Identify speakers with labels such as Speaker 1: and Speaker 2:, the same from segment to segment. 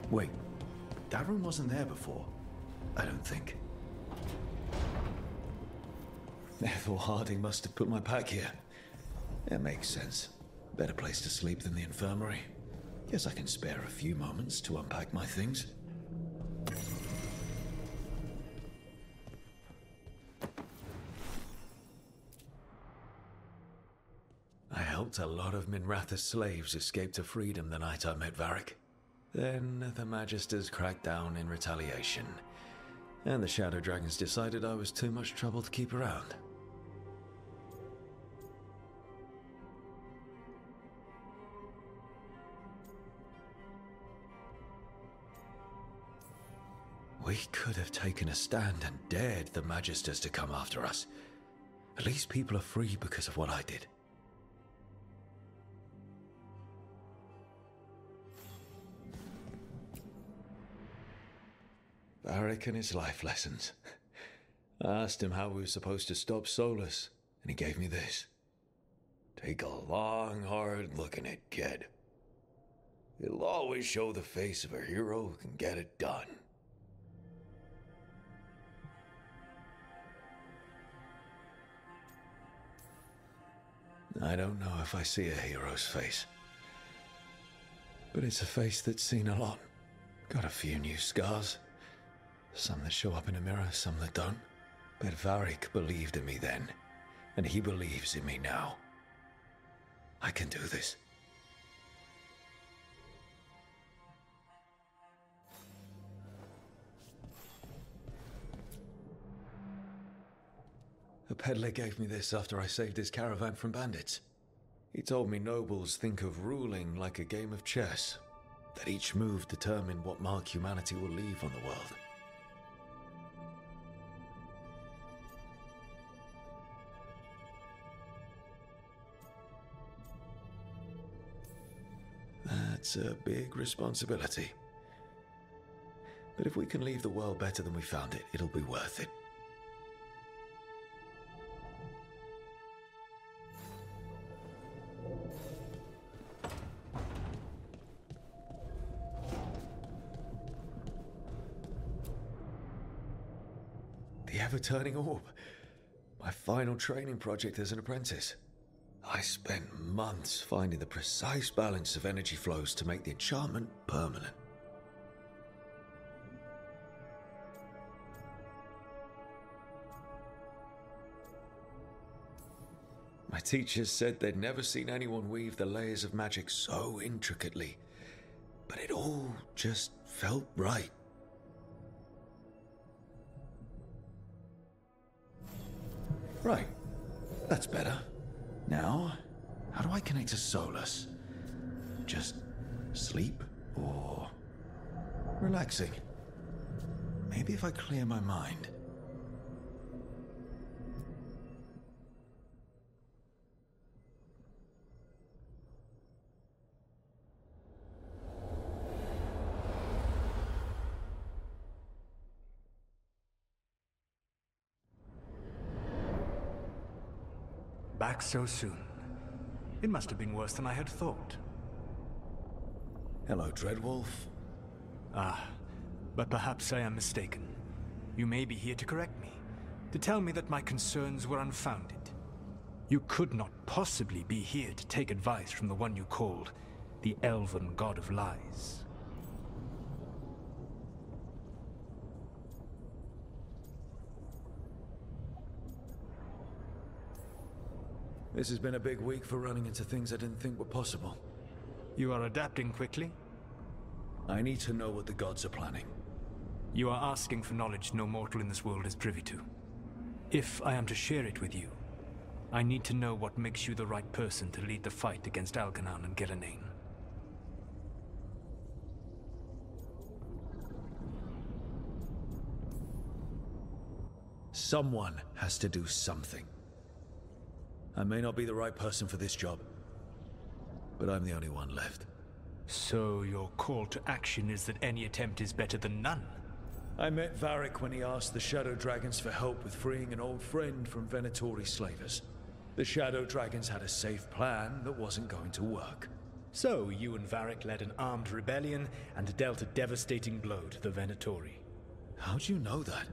Speaker 1: Wait, that room wasn't there before. I don't think. Ethel Harding must have put my pack here. It makes sense. Better place to sleep than the infirmary. Guess I can spare a few moments to unpack my things. I helped a lot of Minratha's slaves escape to freedom the night I met Varric. Then the Magisters cracked down in retaliation, and the Shadow Dragons decided I was too much trouble to keep around. We could have taken a stand and dared the Magisters to come after us. At least people are free because of what I did. Varric and his life lessons. I asked him how we were supposed to stop Solus, and he gave me this. Take a long, hard look at it, kid. It'll always show the face of a hero who can get it done. I don't know if I see a hero's face, but it's a face that's seen a lot. Got a few new scars. Some that show up in a mirror, some that don't. But Varric believed in me then, and he believes in me now. I can do this. A peddler gave me this after I saved his caravan from bandits. He told me nobles think of ruling like a game of chess, that each move determined what mark humanity will leave on the world. That's a big responsibility. But if we can leave the world better than we found it, it'll be worth it. The ever-turning orb. My final training project as an apprentice. I spent months finding the precise balance of energy flows to make the enchantment permanent. My teachers said they'd never seen anyone weave the layers of magic so intricately, but it all just felt right. Right, that's better. Now, how do I connect to Solus? Just sleep or relaxing? Maybe if I clear my mind.
Speaker 2: Back so soon. It must have been worse than I had thought.
Speaker 1: Hello, Dreadwolf.
Speaker 2: Ah, but perhaps I am mistaken. You may be here to correct me, to tell me that my concerns were unfounded. You could not possibly be here to take advice from the one you called the Elven God of Lies.
Speaker 1: This has been a big week for running into things I didn't think were possible.
Speaker 2: You are adapting quickly?
Speaker 1: I need to know what the gods are planning.
Speaker 2: You are asking for knowledge no mortal in this world is privy to. If I am to share it with you, I need to know what makes you the right person to lead the fight against Algernon and Gillenane.
Speaker 1: Someone has to do something. I may not be the right person for this job, but I'm the only one left.
Speaker 2: So your call to action is that any attempt is better than none?
Speaker 1: I met Varric when he asked the Shadow Dragons for help with freeing an old friend from Venatori slavers. The Shadow Dragons had a safe plan that wasn't going to work.
Speaker 2: So, you and Varric led an armed rebellion and dealt a devastating blow to the Venatori.
Speaker 1: How'd you know that?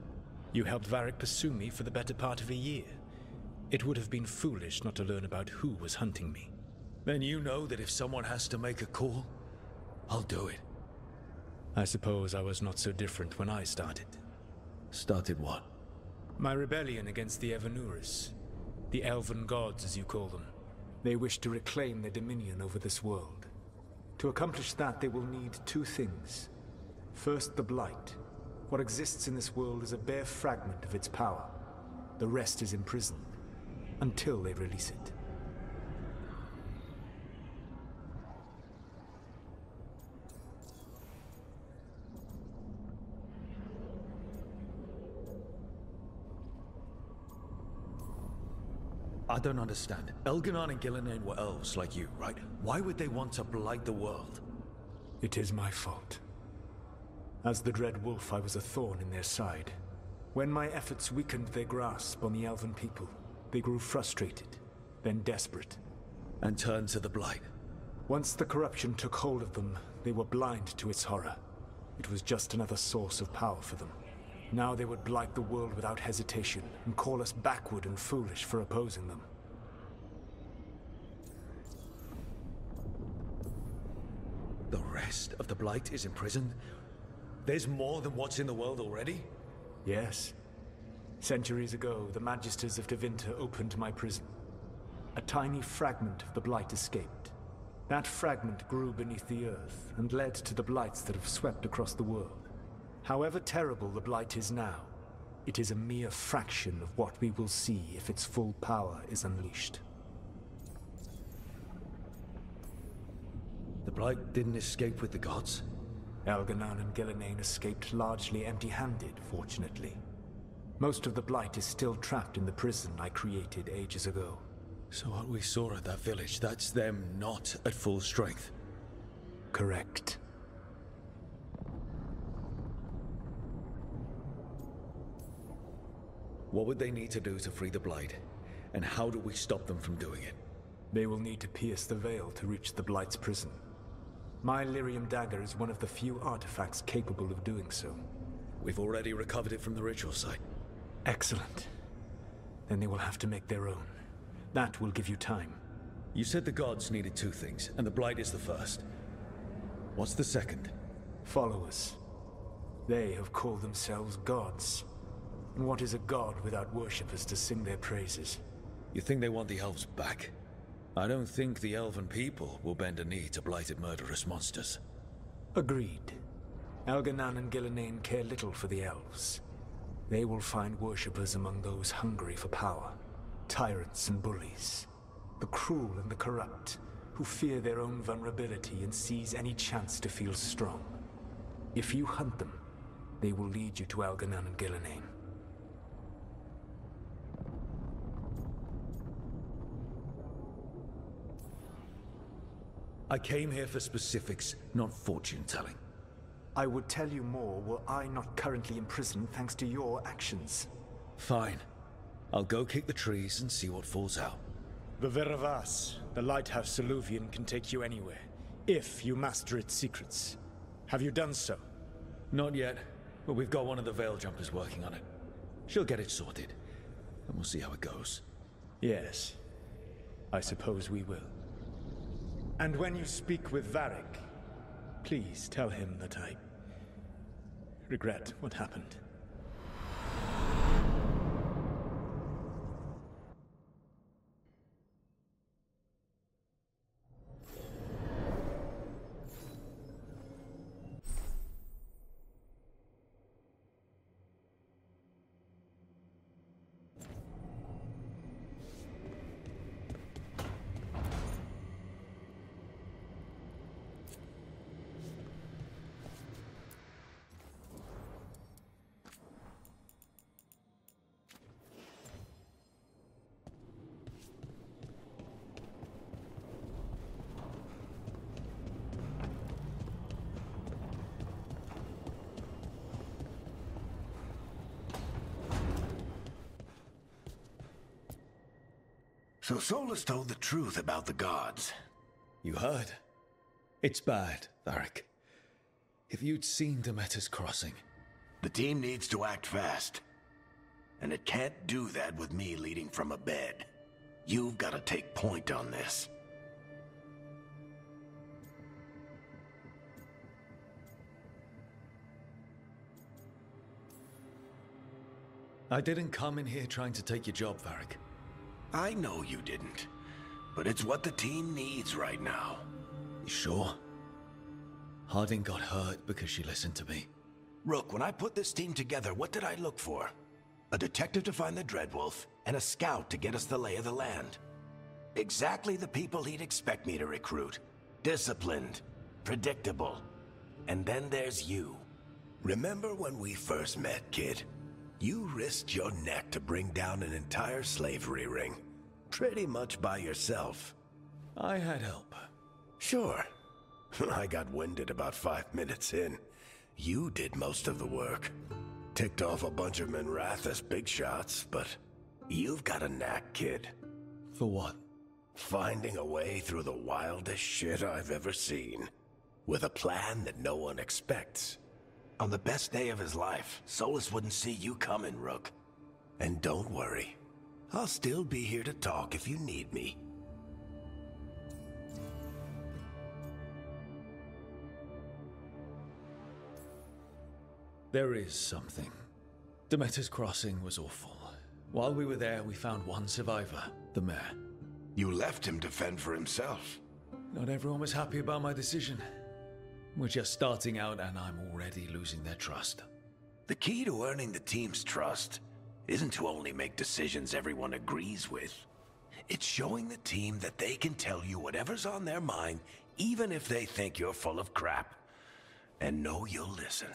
Speaker 2: You helped Varric pursue me for the better part of a year. It would have been foolish not to learn about who was hunting me.
Speaker 1: Then you know that if someone has to make a call, I'll do it.
Speaker 2: I suppose I was not so different when I started.
Speaker 1: Started what?
Speaker 2: My rebellion against the Evanuris. The elven gods, as you call them. They wish to reclaim their dominion over this world. To accomplish that, they will need two things. First, the Blight. What exists in this world is a bare fragment of its power. The rest is imprisoned, until they release it.
Speaker 1: I don't understand. Elganon and Gillinan were elves like you, right? Why would they want to blight the world?
Speaker 2: It is my fault. As the Dread Wolf, I was a thorn in their side. When my efforts weakened their grasp on the elven people, they grew frustrated, then desperate.
Speaker 1: And turned to the Blight.
Speaker 2: Once the corruption took hold of them, they were blind to its horror. It was just another source of power for them. Now they would blight the world without hesitation, and call us backward and foolish for opposing them.
Speaker 1: The rest of the Blight is imprisoned? There's more than what's in the world already?
Speaker 2: Yes. Centuries ago, the Magisters of Tevinter opened my prison. A tiny fragment of the Blight escaped. That fragment grew beneath the earth, and led to the Blights that have swept across the world. However terrible the Blight is now, it is a mere fraction of what we will see if its full power is unleashed.
Speaker 1: The Blight didn't escape with the gods?
Speaker 2: Elganon and Gillinan escaped largely empty-handed, fortunately. Most of the Blight is still trapped in the prison I created ages ago.
Speaker 1: So what we saw at that village, that's them not at full strength?
Speaker 2: Correct.
Speaker 1: What would they need to do to free the Blight? And how do we stop them from doing it?
Speaker 2: They will need to pierce the veil to reach the Blight's prison. My Lyrium dagger is one of the few artifacts capable of doing so.
Speaker 1: We've already recovered it from the ritual site.
Speaker 2: Excellent. Then they will have to make their own. That will give you time.
Speaker 1: You said the gods needed two things, and the Blight is the first. What's the second?
Speaker 2: Followers. They have called themselves gods. And what is a god without worshippers to sing their praises?
Speaker 1: You think they want the elves back? I don't think the elven people will bend a knee to blighted murderous monsters.
Speaker 2: Agreed. Elganon and Gillinan care little for the elves. They will find worshippers among those hungry for power. Tyrants and bullies. The cruel and the corrupt, who fear their own vulnerability and seize any chance to feel strong. If you hunt them, they will lead you to Elganon and Gillinan.
Speaker 1: I came here for specifics, not fortune-telling.
Speaker 2: I would tell you more were I not currently in prison thanks to your actions.
Speaker 1: Fine. I'll go kick the trees and see what falls out.
Speaker 2: The Veravas, the lighthouse Soluvian, can take you anywhere, if you master its secrets. Have you done so?
Speaker 1: Not yet, but we've got one of the Veil Jumpers working on it. She'll get it sorted, and we'll see how it goes.
Speaker 2: Yes, I suppose we will. And when you speak with Varric, please tell him that I regret what happened.
Speaker 3: So Solus told the truth about the gods.
Speaker 1: You heard? It's bad, Varric. If you'd seen Demeter's crossing...
Speaker 3: The team needs to act fast. And it can't do that with me leading from a bed. You've got to take point on this.
Speaker 1: I didn't come in here trying to take your job, Varric.
Speaker 3: I know you didn't. But it's what the team needs right now.
Speaker 1: You sure? Harding got hurt because she listened to me.
Speaker 3: Rook, when I put this team together, what did I look for? A detective to find the Dreadwolf, and a scout to get us the lay of the land. Exactly the people he'd expect me to recruit. Disciplined, predictable. And then there's you. Remember when we first met, kid? You risked your neck to bring down an entire slavery ring. Pretty much by yourself.
Speaker 1: I had help.
Speaker 3: Sure. I got winded about 5 minutes in. You did most of the work. Ticked off a bunch of Minrathous big shots, but you've got a knack, kid.
Speaker 1: For what?
Speaker 3: Finding a way through the wildest shit I've ever seen. With a plan that no one expects. On the best day of his life, Solus wouldn't see you coming, Rook. And don't worry. I'll still be here to talk if you need me.
Speaker 1: There is something. Demeter's crossing was awful. While we were there, we found one survivor, the mayor.
Speaker 3: You left him to fend for himself.
Speaker 1: Not everyone was happy about my decision. We're just starting out and I'm already losing their trust.
Speaker 3: The key to earning the team's trust isn't to only make decisions everyone agrees with. It's showing the team that they can tell you whatever's on their mind, even if they think you're full of crap. And know you'll listen.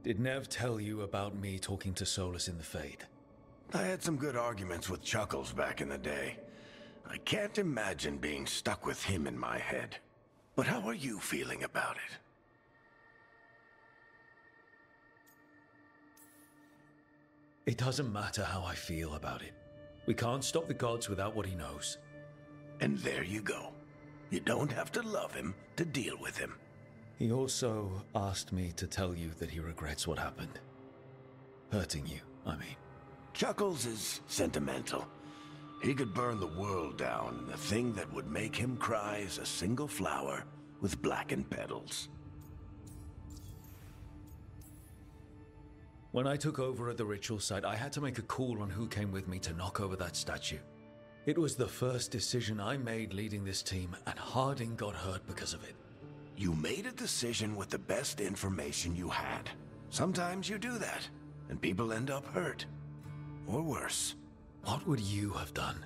Speaker 1: Did Nev tell you about me talking to Solus in the Fade?
Speaker 3: I had some good arguments with Chuckles back in the day. I can't imagine being stuck with him in my head. But how are you feeling about it?
Speaker 1: It doesn't matter how I feel about it. We can't stop the gods without what he knows.
Speaker 3: And there you go. You don't have to love him to deal with him.
Speaker 1: He also asked me to tell you that he regrets what happened. Hurting you, I mean.
Speaker 3: Chuckles is sentimental. He could burn the world down, and the thing that would make him cry is a single flower with blackened petals.
Speaker 1: When I took over at the ritual site, I had to make a call on who came with me to knock over that statue. It was the first decision I made leading this team, and Harding got hurt because of it.
Speaker 3: You made a decision with the best information you had. Sometimes you do that, and people end up hurt. Or worse.
Speaker 1: What would you have done?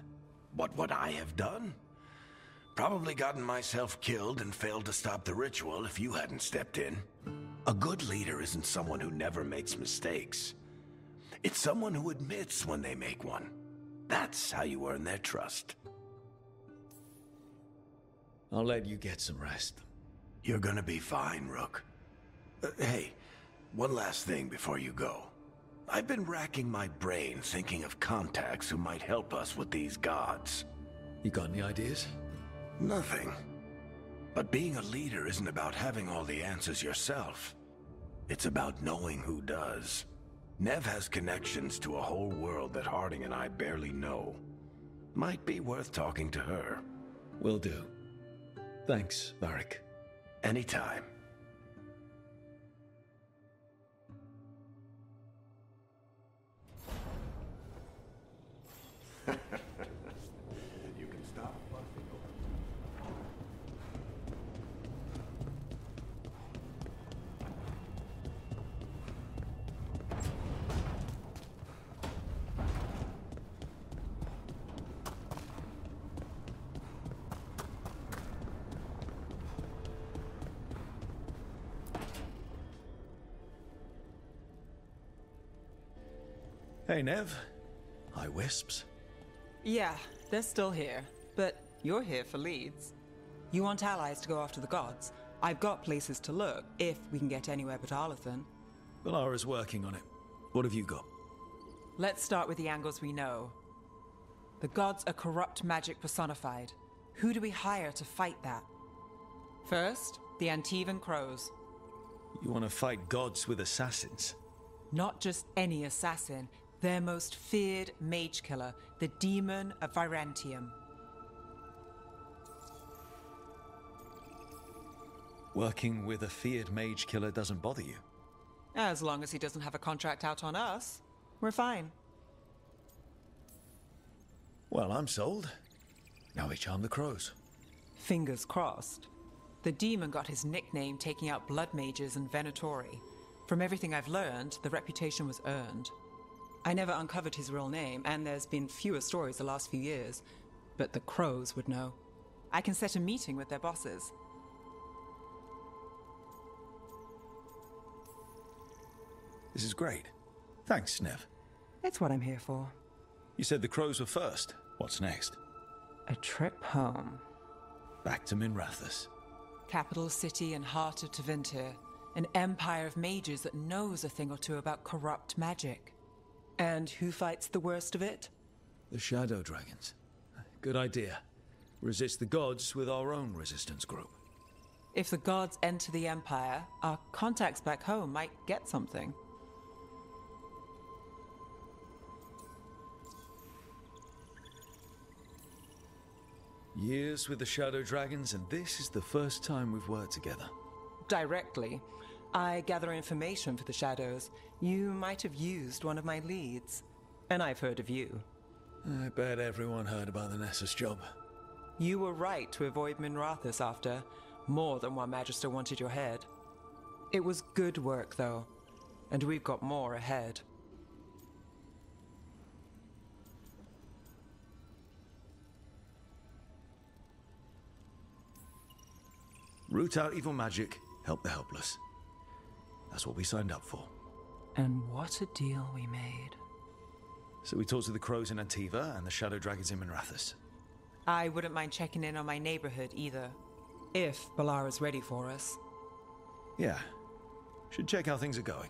Speaker 3: What would I have done? Probably gotten myself killed and failed to stop the ritual if you hadn't stepped in. A good leader isn't someone who never makes mistakes. It's someone who admits when they make one. That's how you earn their trust.
Speaker 1: I'll let you get some rest.
Speaker 3: You're gonna be fine, Rook. Hey, one last thing before you go. I've been racking my brain thinking of contacts who might help us with these gods.
Speaker 1: You got any ideas?
Speaker 3: Nothing. But being a leader isn't about having all the answers yourself. It's about knowing who does. Nev has connections to a whole world that Harding and I barely know. Might be worth talking to her.
Speaker 1: Will do. Thanks, Varric.
Speaker 3: Anytime. You can stop busting
Speaker 1: Hey, Nev. Hi, Wisps.
Speaker 4: Yeah, they're still here, but you're here for leads. You want allies to go after the gods? I've got places to look, if we can get anywhere but Arlathan.
Speaker 1: Valara's working on it. What have you got?
Speaker 4: Let's start with the angles we know. The gods are corrupt magic personified. Who do we hire to fight that? First, the Antivan Crows.
Speaker 1: You want to fight gods with assassins?
Speaker 4: Not just any assassin, their most feared mage killer, the Demon of Virantium.
Speaker 1: Working with a feared mage killer doesn't bother you?
Speaker 4: As long as he doesn't have a contract out on us, we're fine.
Speaker 1: Well, I'm sold. Now we charm the crows.
Speaker 4: Fingers crossed. The demon got his nickname taking out blood mages and venatori. From everything I've learned, the reputation was earned. I never uncovered his real name, and there's been fewer stories the last few years, but the crows would know. I can set a meeting with their bosses.
Speaker 1: This is great. Thanks, Snev.
Speaker 4: It's what I'm here for.
Speaker 1: You said the crows were first. What's next?
Speaker 4: A trip home.
Speaker 1: Back to Minrathous.
Speaker 4: Capital city and heart of Tevinter. An empire of mages that knows a thing or two about corrupt magic. And who fights the worst of it?
Speaker 1: The Shadow Dragons. Good idea. Resist the gods with our own resistance group.
Speaker 4: If the gods enter the empire, our contacts back home might get something.
Speaker 1: Years with the Shadow Dragons, and this is the first time we've worked together.
Speaker 4: Directly. I gather information for the Shadows. You might have used one of my leads. And I've heard of you.
Speaker 1: I bet everyone heard about the Nessus job.
Speaker 4: You were right to avoid Minrathous after. More than one Magister wanted your head. It was good work, though. And we've got more ahead.
Speaker 1: Root out evil magic, help the helpless. That's what we signed up for.
Speaker 4: And what a deal we made.
Speaker 1: So we talked to the crows in Antiva and the Shadow Dragons in Minrathous.
Speaker 4: I wouldn't mind checking in on my neighborhood either. If Balara's ready for us.
Speaker 1: Yeah. Should check how things are going.